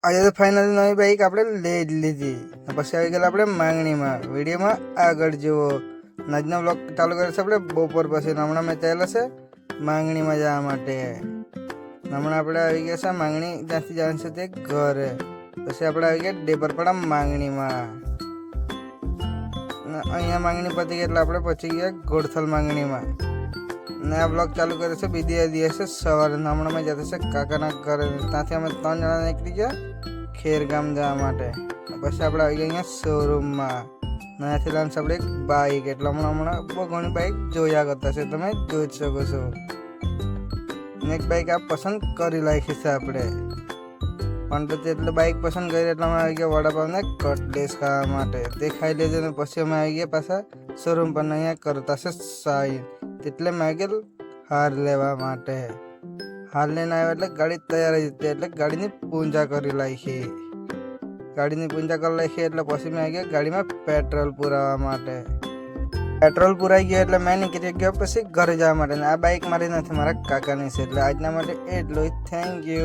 આજે તો ફાઇનલ નવી બાઈક આપણે લઈ જ લીધી. પછી આવી ગયેલા આપણે માંગણીમાં. વિડીયોમાં આગળ જુઓ. આજનો બ્લોગ ચાલુ કરે છે આપણે બપોર પછી. હમણાં મેં ચાલ્યા છે માંગણીમાં જવા માટે. હમણાં આપણે આવી ગયા છે માંગણી, ત્યાંથી જવાનું છે તે ઘરે. પછી આપણે આવી ગયા ડેબરપડા માંગણીમાં. અહીંયા માંગણી પતી ગઈ એટલે આપણે પહોંચી ગયા ગોડથલ માંગણીમાં. ને આ બ્લોગ ચાલુ કરે છે બીજા દિવસે સવારે. હમણાં મેં જતા છે કાકાના ઘરે. ત્યાંથી અમે 3 જણા નીકળી ગયા ખેરગામ જવા માટે. પછી આપણે આવી ગયા અહીંયા શોરૂમમાં. ત્યાંથી લાવશે આપણે એક બાઈક. એટલે હમણાં બહુ ઘણી બાઈક જોયા કરતા છે, તમે જોઈ જ શકો છો. એક બાઈક આ પસંદ કરી નાખી છે આપણે. પણ તો એટલે બાઈક પસંદ કરી એટલે અમે આવી ગયા વડાપાવને કટલેસ ખાવા માટે. તે ખાઈ લેજો ને પછી અમે આવી ગયા પાછા શોરૂમ પર. અહીંયા કરતા છે સાઈન. એટલે મેં આવી ગયા હાર લેવા માટે. હાર લઈને આવ્યા એટલે ગાડી તૈયાર જ હતી. એટલે ગાડીની પૂજા કરી નાખી. ગાડીની પૂજા કરી નાખી એટલે પછી મેં આવી ગયા ગાડીમાં પેટ્રોલ પુરાવવા માટે. પેટ્રોલ પુરાઈ ગયો એટલે મેં નીકળી ગયો પછી ઘરે જવા માટે. આ બાઈક મારી નથી, મારા કાકાની છે. એટલે આજના માટે એટલું જ. Thank you.